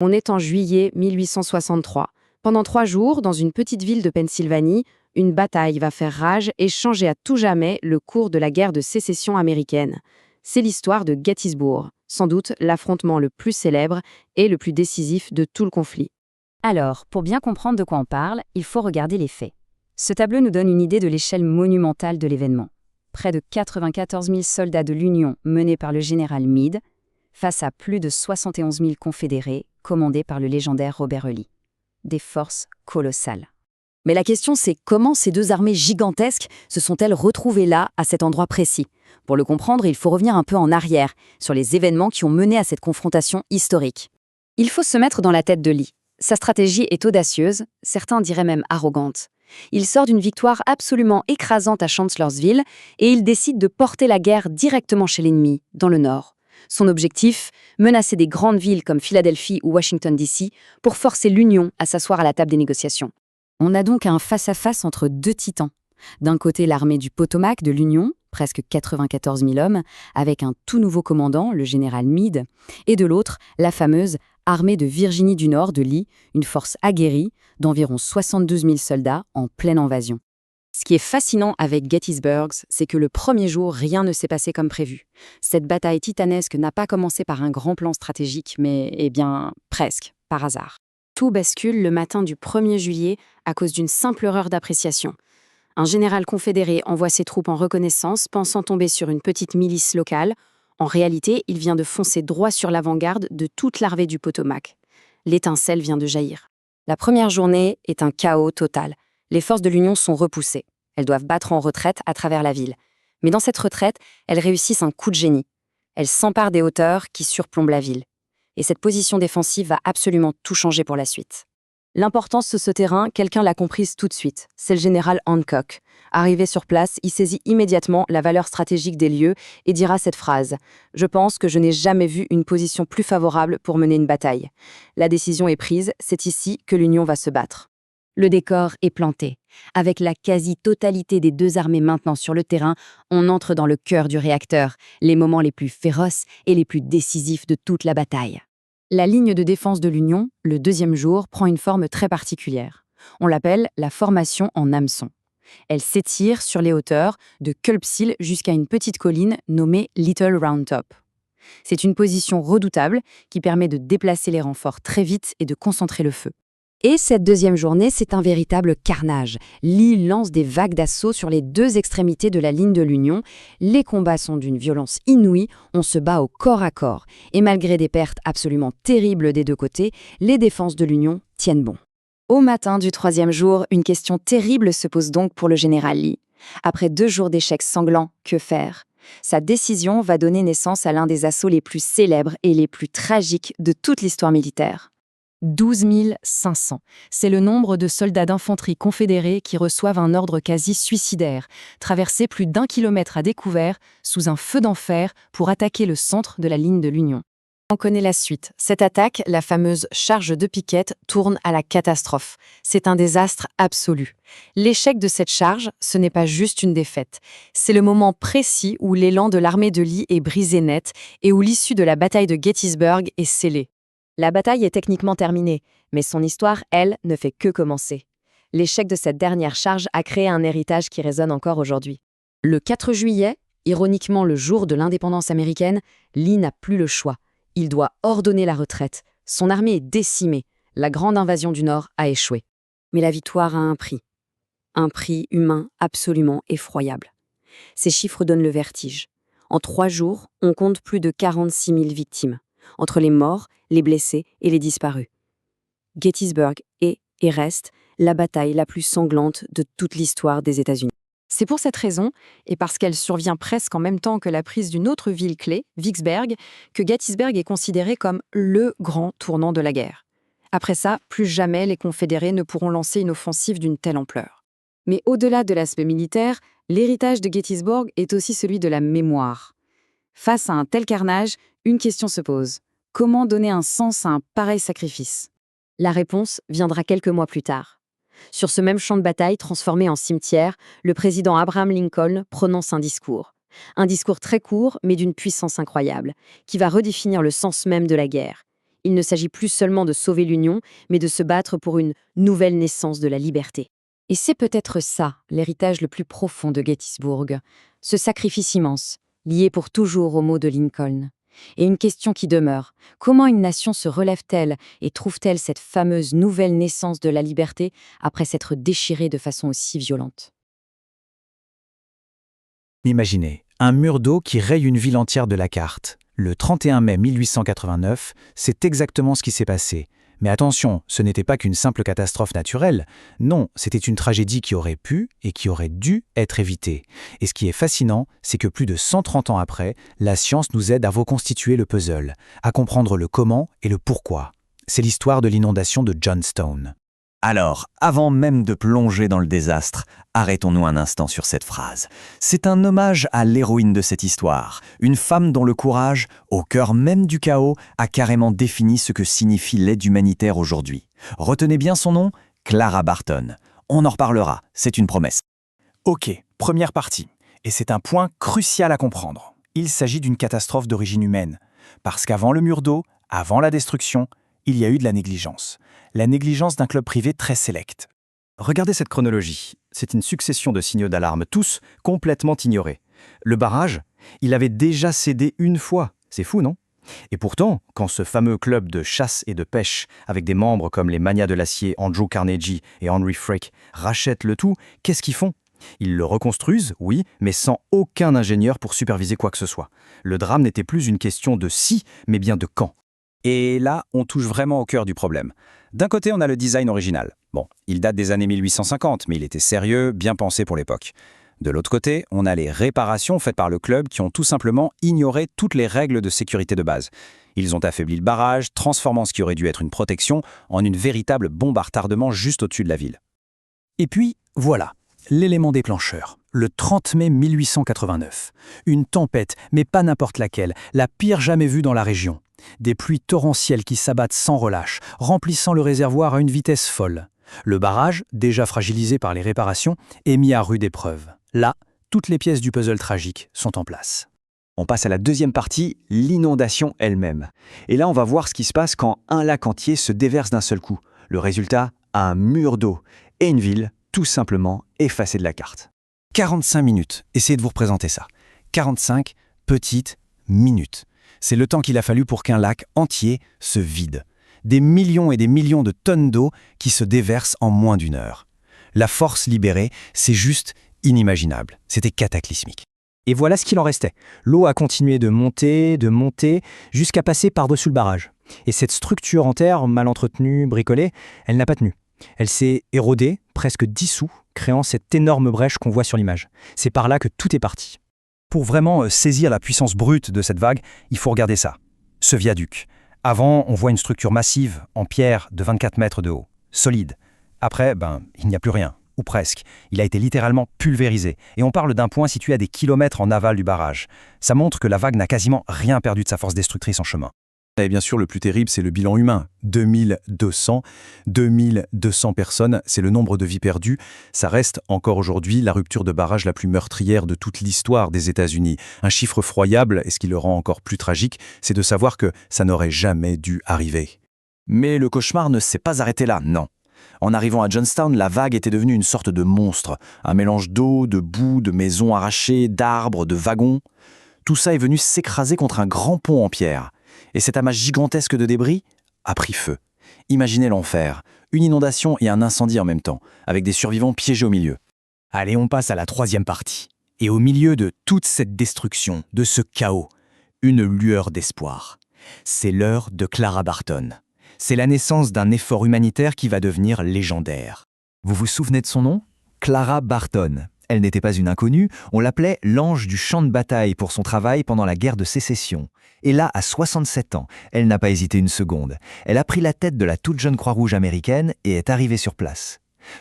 On est en juillet 1863. Pendant 3 jours, dans une petite ville de Pennsylvanie, une bataille va faire rage et changer à tout jamais le cours de la guerre de sécession américaine. C'est l'histoire de Gettysburg, sans doute l'affrontement le plus célèbre et le plus décisif de tout le conflit. Alors, pour bien comprendre de quoi on parle, il faut regarder les faits. Ce tableau nous donne une idée de l'échelle monumentale de l'événement. Près de 94 000 soldats de l'Union menés par le général Meade, face à plus de 71 000 confédérés commandés par le légendaire Robert E. Lee. Des forces colossales. Mais la question, c'est comment ces deux armées gigantesques se sont-elles retrouvées là, à cet endroit précis? Pour le comprendre, il faut revenir un peu en arrière, sur les événements qui ont mené à cette confrontation historique. Il faut se mettre dans la tête de Lee. Sa stratégie est audacieuse, certains diraient même arrogante. Il sort d'une victoire absolument écrasante à Chancellorsville et il décide de porter la guerre directement chez l'ennemi, dans le nord. Son objectif, menacer des grandes villes comme Philadelphie ou Washington DC pour forcer l'Union à s'asseoir à la table des négociations. On a donc un face-à-face entre deux titans. D'un côté, l'armée du Potomac de l'Union, presque 94 000 hommes, avec un tout nouveau commandant, le général Meade, et de l'autre, la fameuse armée de Virginie du Nord de Lee, une force aguerrie d'environ 72 000 soldats en pleine invasion. Ce qui est fascinant avec Gettysburg, c'est que le premier jour, rien ne s'est passé comme prévu. Cette bataille titanesque n'a pas commencé par un grand plan stratégique, mais, presque, par hasard. Tout bascule le matin du 1er juillet à cause d'une simple erreur d'appréciation. Un général confédéré envoie ses troupes en reconnaissance, pensant tomber sur une petite milice locale. En réalité, il vient de foncer droit sur l'avant-garde de toute l'armée du Potomac. L'étincelle vient de jaillir. La première journée est un chaos total. Les forces de l'Union sont repoussées. Elles doivent battre en retraite à travers la ville. Mais dans cette retraite, elles réussissent un coup de génie. Elles s'emparent des hauteurs qui surplombent la ville. Et cette position défensive va absolument tout changer pour la suite. L'importance de ce terrain, quelqu'un l'a comprise tout de suite. C'est le général Hancock. Arrivé sur place, il saisit immédiatement la valeur stratégique des lieux et dira cette phrase : « Je pense que je n'ai jamais vu une position plus favorable pour mener une bataille. La décision est prise, c'est ici que l'Union va se battre. » Le décor est planté. Avec la quasi-totalité des deux armées maintenant sur le terrain, on entre dans le cœur du réacteur, les moments les plus féroces et les plus décisifs de toute la bataille. La ligne de défense de l'Union, le deuxième jour, prend une forme très particulière. On l'appelle la formation en hameçon. Elle s'étire sur les hauteurs de Culp's Hill jusqu'à une petite colline nommée Little Round Top. C'est une position redoutable qui permet de déplacer les renforts très vite et de concentrer le feu. Et cette deuxième journée, c'est un véritable carnage. Lee lance des vagues d'assaut sur les deux extrémités de la ligne de l'Union. Les combats sont d'une violence inouïe, on se bat au corps à corps. Et malgré des pertes absolument terribles des deux côtés, les défenses de l'Union tiennent bon. Au matin du 3e jour, une question terrible se pose donc pour le général Lee. Après 2 jours d'échecs sanglants, que faire ? Sa décision va donner naissance à l'un des assauts les plus célèbres et les plus tragiques de toute l'histoire militaire. 12 500. C'est le nombre de soldats d'infanterie confédérés qui reçoivent un ordre quasi suicidaire, traverser plus d'1 kilomètre à découvert, sous un feu d'enfer, pour attaquer le centre de la ligne de l'Union. On connaît la suite. Cette attaque, la fameuse charge de Pickett, tourne à la catastrophe. C'est un désastre absolu. L'échec de cette charge, ce n'est pas juste une défaite. C'est le moment précis où l'élan de l'armée de Lee est brisé net et où l'issue de la bataille de Gettysburg est scellée. La bataille est techniquement terminée, mais son histoire, elle, ne fait que commencer. L'échec de cette dernière charge a créé un héritage qui résonne encore aujourd'hui. Le 4 juillet, ironiquement le jour de l'indépendance américaine, Lee n'a plus le choix. Il doit ordonner la retraite. Son armée est décimée. La grande invasion du Nord a échoué. Mais la victoire a un prix. Un prix humain absolument effroyable. Ces chiffres donnent le vertige. En 3 jours, on compte plus de 46 000 victimes. Entre les morts, les blessés et les disparus. Gettysburg est et reste la bataille la plus sanglante de toute l'histoire des États-Unis. C'est pour cette raison, et parce qu'elle survient presque en même temps que la prise d'une autre ville clé, Vicksburg, que Gettysburg est considéré comme le grand tournant de la guerre. Après ça, plus jamais les Confédérés ne pourront lancer une offensive d'une telle ampleur. Mais au-delà de l'aspect militaire, l'héritage de Gettysburg est aussi celui de la mémoire. Face à un tel carnage, une question se pose. Comment donner un sens à un pareil sacrifice ? La réponse viendra quelques mois plus tard. Sur ce même champ de bataille transformé en cimetière, le président Abraham Lincoln prononce un discours. Un discours très court, mais d'une puissance incroyable, qui va redéfinir le sens même de la guerre. Il ne s'agit plus seulement de sauver l'Union, mais de se battre pour une nouvelle naissance de la liberté. Et c'est peut-être ça, l'héritage le plus profond de Gettysburg, ce sacrifice immense, lié pour toujours aux mots de Lincoln. Et une question qui demeure, comment une nation se relève-t-elle et trouve-t-elle cette fameuse nouvelle naissance de la liberté après s'être déchirée de façon aussi violente? Imaginez, un mur d'eau qui raye une ville entière de la carte. Le 31 mai 1889, c'est exactement ce qui s'est passé. Mais attention, ce n'était pas qu'une simple catastrophe naturelle. Non, c'était une tragédie qui aurait pu et qui aurait dû être évitée. Et ce qui est fascinant, c'est que plus de 130 ans après, la science nous aide à reconstituer le puzzle, à comprendre le comment et le pourquoi. C'est l'histoire de l'inondation de Johnstown. Alors, avant même de plonger dans le désastre, arrêtons-nous un instant sur cette phrase. C'est un hommage à l'héroïne de cette histoire, une femme dont le courage, au cœur même du chaos, a carrément défini ce que signifie l'aide humanitaire aujourd'hui. Retenez bien son nom, Clara Barton. On en reparlera, c'est une promesse. Ok, première partie. Et c'est un point crucial à comprendre. Il s'agit d'une catastrophe d'origine humaine. Parce qu'avant le mur d'eau, avant la destruction, il y a eu de la négligence. La négligence d'un club privé très sélect. Regardez cette chronologie. C'est une succession de signaux d'alarme, tous complètement ignorés. Le barrage, il avait déjà cédé une fois. C'est fou, non? Et pourtant, quand ce fameux club de chasse et de pêche, avec des membres comme les magnats de l'acier Andrew Carnegie et Henry Frick, rachètent le tout, qu'est-ce qu'ils font? Ils le reconstruisent, oui, mais sans aucun ingénieur pour superviser quoi que ce soit. Le drame n'était plus une question de si, mais bien de quand. Et là, on touche vraiment au cœur du problème. D'un côté, on a le design original. Bon, il date des années 1850, mais il était sérieux, bien pensé pour l'époque. De l'autre côté, on a les réparations faites par le club qui ont tout simplement ignoré toutes les règles de sécurité de base. Ils ont affaibli le barrage, transformant ce qui aurait dû être une protection en une véritable bombe à retardement juste au-dessus de la ville. Et puis, voilà, l'élément déclencheur. Le 30 mai 1889. Une tempête, mais pas n'importe laquelle, la pire jamais vue dans la région. Des pluies torrentielles qui s'abattent sans relâche, remplissant le réservoir à une vitesse folle. Le barrage, déjà fragilisé par les réparations, est mis à rude épreuve. Là, toutes les pièces du puzzle tragique sont en place. On passe à la deuxième partie, l'inondation elle-même. Et là, on va voir ce qui se passe quand un lac entier se déverse d'un seul coup. Le résultat, un mur d'eau et une ville tout simplement effacée de la carte. 45 minutes, essayez de vous représenter ça. 45 petites minutes. C'est le temps qu'il a fallu pour qu'un lac entier se vide. Des millions et des millions de tonnes d'eau qui se déversent en moins d'une heure. La force libérée, c'est juste inimaginable. C'était cataclysmique. Et voilà ce qu'il en restait. L'eau a continué de monter, jusqu'à passer par-dessus le barrage. Et cette structure en terre, mal entretenue, bricolée, elle n'a pas tenu. Elle s'est érodée, presque dissoute, créant cette énorme brèche qu'on voit sur l'image. C'est par là que tout est parti. Pour vraiment saisir la puissance brute de cette vague, il faut regarder ça. Ce viaduc. Avant, on voit une structure massive, en pierre, de 24 mètres de haut. Solide. Après, il n'y a plus rien. Ou presque. Il a été littéralement pulvérisé. Et on parle d'un point situé à des kilomètres en aval du barrage. Ça montre que la vague n'a quasiment rien perdu de sa force destructrice en chemin. Et bien sûr, le plus terrible, c'est le bilan humain. 2200 personnes, c'est le nombre de vies perdues. Ça reste encore aujourd'hui la rupture de barrage la plus meurtrière de toute l'histoire des États-Unis. Un chiffre effroyable, et ce qui le rend encore plus tragique, c'est de savoir que ça n'aurait jamais dû arriver. Mais le cauchemar ne s'est pas arrêté là, non. En arrivant à Johnstown, la vague était devenue une sorte de monstre. Un mélange d'eau, de boue, de maisons arrachées, d'arbres, de wagons. Tout ça est venu s'écraser contre un grand pont en pierre. Et cet amas gigantesque de débris a pris feu. Imaginez l'enfer, une inondation et un incendie en même temps, avec des survivants piégés au milieu. Allez, on passe à la troisième partie. Et au milieu de toute cette destruction, de ce chaos, une lueur d'espoir. C'est l'heure de Clara Barton. C'est la naissance d'un effort humanitaire qui va devenir légendaire. Vous vous souvenez de son nom? Clara Barton. Elle n'était pas une inconnue, on l'appelait l'ange du champ de bataille pour son travail pendant la guerre de sécession. Et là, à 67 ans, elle n'a pas hésité une seconde. Elle a pris la tête de la toute jeune Croix-Rouge américaine et est arrivée sur place.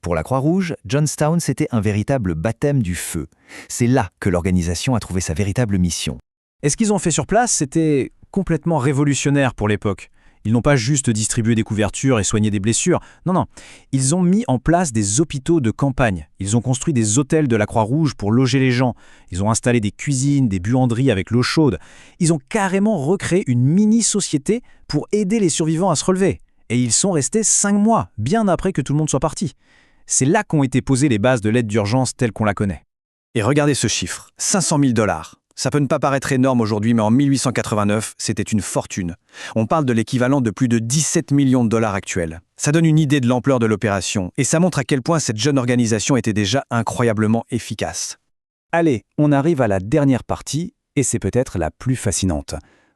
Pour la Croix-Rouge, Johnstown, c'était un véritable baptême du feu. C'est là que l'organisation a trouvé sa véritable mission. Et ce qu'ils ont fait sur place, c'était complètement révolutionnaire pour l'époque. Ils n'ont pas juste distribué des couvertures et soigné des blessures. Non, non. Ils ont mis en place des hôpitaux de campagne. Ils ont construit des hôtels de la Croix-Rouge pour loger les gens. Ils ont installé des cuisines, des buanderies avec l'eau chaude. Ils ont carrément recréé une mini-société pour aider les survivants à se relever. Et ils sont restés 5 mois, bien après que tout le monde soit parti. C'est là qu'ont été posées les bases de l'aide d'urgence telle qu'on la connaît. Et regardez ce chiffre, 500 000 $. Ça peut ne pas paraître énorme aujourd'hui, mais en 1889, c'était une fortune. On parle de l'équivalent de plus de 17 millions de dollars actuels. Ça donne une idée de l'ampleur de l'opération, et ça montre à quel point cette jeune organisation était déjà incroyablement efficace. Allez, on arrive à la dernière partie, et c'est peut-être la plus fascinante.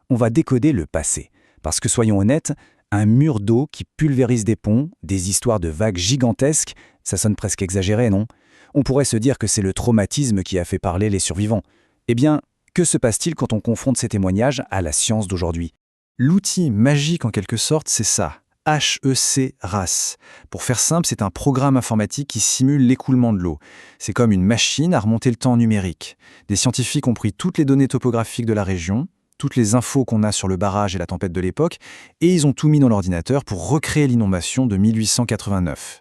On va décoder le passé. Parce que soyons honnêtes, un mur d'eau qui pulvérise des ponts, des histoires de vagues gigantesques, ça sonne presque exagéré, non? On pourrait se dire que c'est le traumatisme qui a fait parler les survivants. Eh bien, que se passe-t-il quand on confronte ces témoignages à la science d'aujourd'hui? L'outil magique en quelque sorte, c'est ça. HEC RAS. Pour faire simple, c'est un programme informatique qui simule l'écoulement de l'eau. C'est comme une machine à remonter le temps numérique. Des scientifiques ont pris toutes les données topographiques de la région, toutes les infos qu'on a sur le barrage et la tempête de l'époque, et ils ont tout mis dans l'ordinateur pour recréer l'inondation de 1889.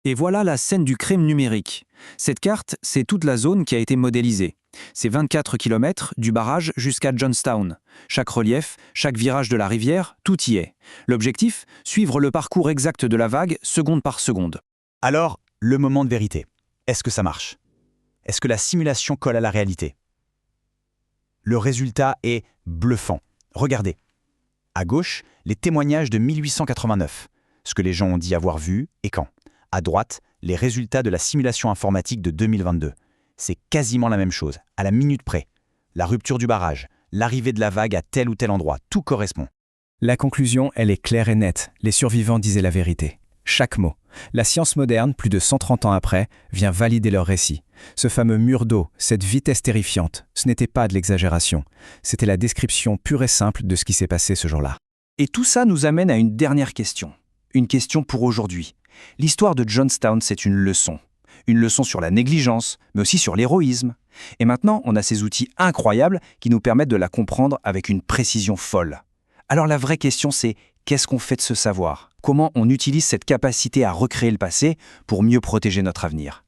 Et voilà la scène du crime numérique. Cette carte, c'est toute la zone qui a été modélisée. C'est 24 km du barrage jusqu'à Johnstown. Chaque relief, chaque virage de la rivière, tout y est. L'objectif, suivre le parcours exact de la vague, seconde par seconde. Alors, le moment de vérité. Est-ce que ça marche? Est-ce que la simulation colle à la réalité? Le résultat est bluffant. Regardez. À gauche, les témoignages de 1889. Ce que les gens ont dit avoir vu et quand. À droite, les résultats de la simulation informatique de 2022. C'est quasiment la même chose, à la minute près. La rupture du barrage, l'arrivée de la vague à tel ou tel endroit, tout correspond. La conclusion, elle est claire et nette. Les survivants disaient la vérité. Chaque mot. La science moderne, plus de 130 ans après, vient valider leur récit. Ce fameux mur d'eau, cette vitesse terrifiante, ce n'était pas de l'exagération. C'était la description pure et simple de ce qui s'est passé ce jour-là. Et tout ça nous amène à une dernière question. Une question pour aujourd'hui. L'histoire de Johnstown, c'est une leçon. Une leçon sur la négligence, mais aussi sur l'héroïsme. Et maintenant, on a ces outils incroyables qui nous permettent de la comprendre avec une précision folle. Alors la vraie question, c'est qu'est-ce qu'on fait de ce savoir? Comment on utilise cette capacité à recréer le passé pour mieux protéger notre avenir?